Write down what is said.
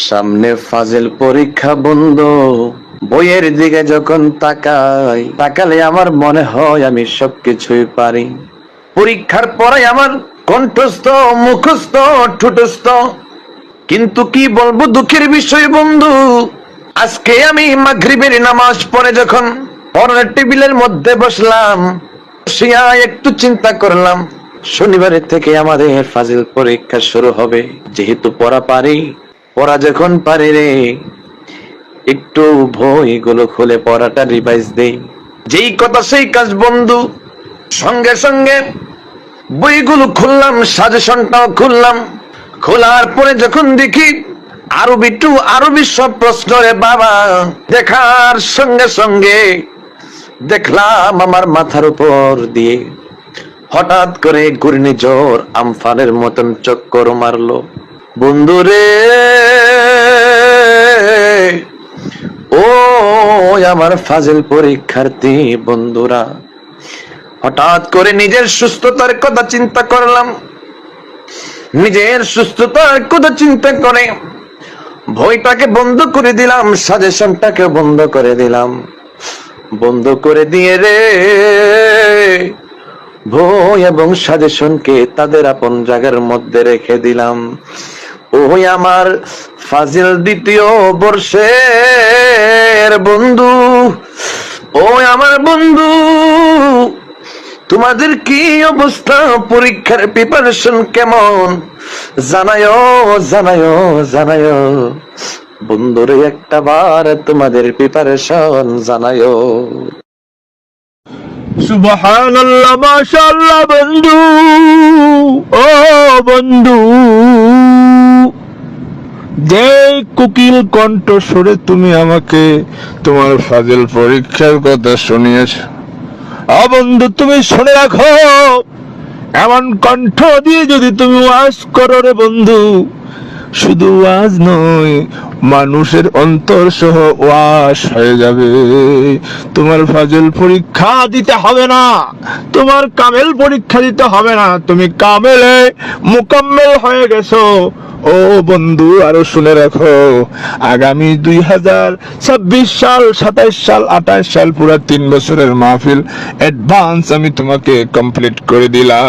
সামনে ফাজিল পরীক্ষা বন্ধু, বইয়ের দিকে যখন তাকালে আমার মনে হয় আমি সবকিছুই পারি। পরীক্ষার পরে আমার কণ্ঠস্থ, মুখস্থ, ঠোঁটস্থ, কিন্তু কি বলবো দুঃখের বিষয় বন্ধু, আজকে আমি মাগরিবের নামাজ পড়ে যখন পড়ার টেবিলের মধ্যে বসলাম, বসিয়া একটু চিন্তা করলাম শনিবারের থেকে আমাদের ফাজিল পরীক্ষা শুরু হবে। যেহেতু পড়া যখন পারি রে, একটু বইগুলো খুলে পড়াটা রিভাইজ দেই। যেই কথা সেই কাজ বন্ধু, সঙ্গে সঙ্গে বইগুলো খুললাম, সাজেশনটাও খুললাম। খোলার পরে যখন দেখি আরবি সব প্রশ্ন রে বাবা, দেখার সঙ্গে সঙ্গে দেখলাম আমার মাথার উপর দিয়ে হঠাৎ করে ঘূর্ণিঝড় আমফানের মতন চক্কর মারলো বন্ধুরে। ও আমার ফাজিল পরীক্ষার্থী বন্ধুরা, হঠাৎ করে নিজের সুস্থতার কথা চিন্তা করলাম। নিজের সুস্থতার কথা চিন্তা করে বইটাকে বন্ধ করে দিলাম, সাজেশনটাকে বন্ধ করে দিলাম। বন্ধ করে দিয়ে রে বই এবং সাজেশনকে তাদের আপন জায়গার মধ্যে রেখে দিলাম। ওই আমার ফাজিল দ্বিতীয় বর্ষের বন্ধু, ওই আমার বন্ধু, তোমাদের কি অবস্থা? পরীক্ষার প্রিপারেশন কেমন? জানায়ো জানায়ো জানায়ো বন্ধুরে, একটা বার তোমাদের প্রিপারেশন জানায়ো। সুবহানাল্লাহ, মাশাআল্লাহ বন্ধু। ও বন্ধু, যে কোকিল কণ্ঠ সুরে তুমি আমাকে তোমার ফাজিল পরীক্ষার কথা শুনিয়েছ, বন্ধু তুমি শুনে রাখো, এমন কণ্ঠ দিয়ে যদি তুমি ওয়াজ করো রে বন্ধু, শুধু ওয়াজ নয়, মানুষের অন্তর সহ ওয়াজ হয়ে যাবে। তোমার ফাজিল পরীক্ষা দিতে হবে না, তোমার কামেল পরীক্ষা দিতে হবে না, তুমি কামেলে মুকাম্মেল হয়ে গেছো। ও বন্ধু, আরো শুনে রাখো, আগামী 2026 সাল, 27 সাল, 28 সাল, পুরা 3 বছরের মাহফিল অ্যাডভান্স আমি তোমাকে কমপ্লিট করে দিলাম।